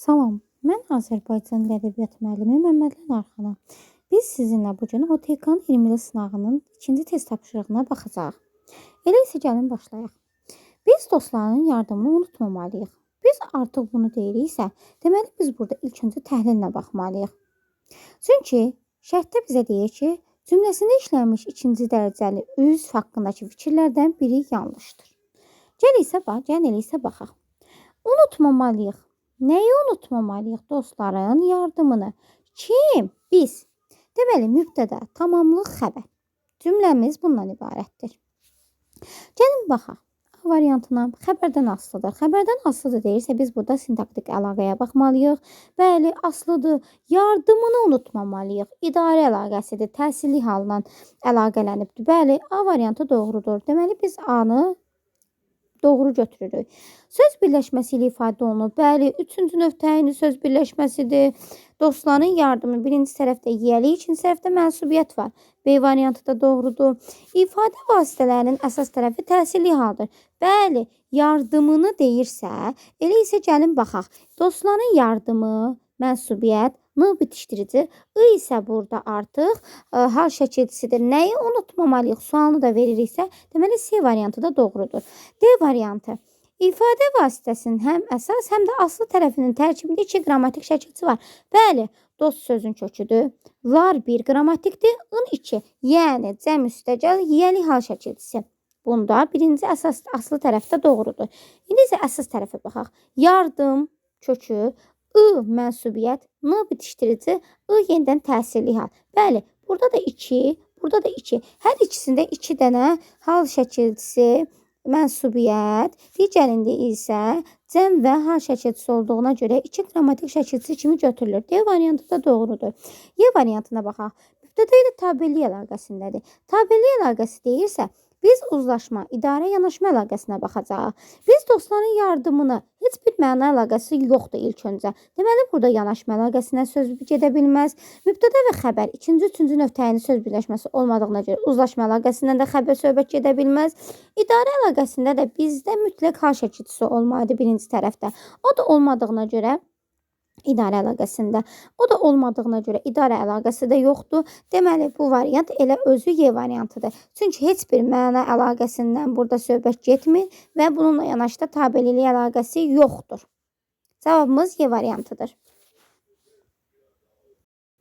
Salam, mən Azərbaycan dil ədəbiyyat müəllimi Məmmədli Narxana. Biz sizinlə bu gün OTK-nın 20-li sınağının ikinci test tapşırığına baxacağıq. Elə isə gəlin başlayaq. Biz dostların yardımını unutmamalıyıq. Biz artıq bunu deyiriksə, deməli biz burada ilk öncə təhlillə baxmalıyıq. Çünki şərtdə bizə deyir ki, cümləsində işlənmiş ikinci dərəcəli üzv haqqındakı fikirlərdən biri yanlışdır. Gəlin elə isə baxaq. Unutmamalıyıq. Nəyi unutmamalıyıq? Dostların yardımını. Kim? Biz. Deməli, mübtəda, tamamlıq, xəbər. Cümləmiz bundan ibarətdir. Gəlin baxaq. A variantına xəbərdən asılıdır. Xəbərdən asılıdır deyirsə, biz burada sintaktik əlaqəyə baxmalıyıq. Bəli, asılıdır. Yardımını unutmamalıyıq. İdarə əlaqəsidir. Təsirli halından əlaqələnibdir. Bəli, A variantı doğrudur. Deməli, biz A-nı doğru götürürük. Söz birləşməsi ilə ifadə olunur. Bəli, üçüncü növ təyini söz birləşməsidir. Dostların yardımı birinci tərəfdə yiyəlik, ikinci tərəfdə mənsubiyyət var. B variantı da doğrudur. İfadə vasitələrinin əsas tərəfi təsirli haldır. Bəli, yardımını deyirsə, elə isə gəlin baxaq. Dostların yardımı, mənsubiyyət, n bitişdirici, I isə burada artıq hal şəkilçisidir. Nəyi unutmamalıyıq? Sualını da veririksə, deməli C variantı da doğrudur. D variantı. İfadə vasitəsinin həm əsas, həm də aslı tərəfinin tərkibində iki qrammatik şəkilçisi var. Bəli, dost sözün köküdür. Var bir qrammatikdir, ın iki. Yəni, cəm üstəgəl, yiyəli hal şəkilçisi. Bunda birinci əsas, aslı tərəfdə doğrudur. İndi isə əsas tərəfə baxaq. Yardım, kökü, I mənsubiyyət, n bitişdirici, I yenidən təsirli hal. Bəli, burada da 2, burada da 2. Hər ikisində 2 dənə hal şəkilçisi, mənsubiyyət, digərində isə cəm və hal şəkilçisi olduğuna görə 2 qrammatik şəkilçisi kimi götürülür. D variantı da doğrudur. Y variantına baxaq. Mübtəda ilə tabellik əlaqəsindədir. Tabellik əlaqəsi deyirsə, biz uzlaşma, idarə yanaşma əlaqəsinə baxacağıq. Biz dostların yardımını, heç bir məna əlaqəsi yoxdur ilk öncə. Deməli, burada yanaşma əlaqəsinə söz gedə bilməz. Mübtəda və xəbər, üçüncü növ təyini söz birləşməsi olmadığına görə uzlaşma əlaqəsindən də xəbər söhbət gedə bilməz. İdarə əlaqəsində də bizdə mütləq hal şəkilçisi olmalıdır birinci tərəfdə. O da olmadığına görə idarə əlaqəsində. O da olmadığına görə idarə əlaqəsi də yoxdur. Deməli, bu variant elə özü Y variantıdır. Çünki heç bir məna əlaqəsindən burada söhbət getmir və bununla yanaşda tabelilik əlaqəsi yoxdur. Cavabımız Y variantıdır.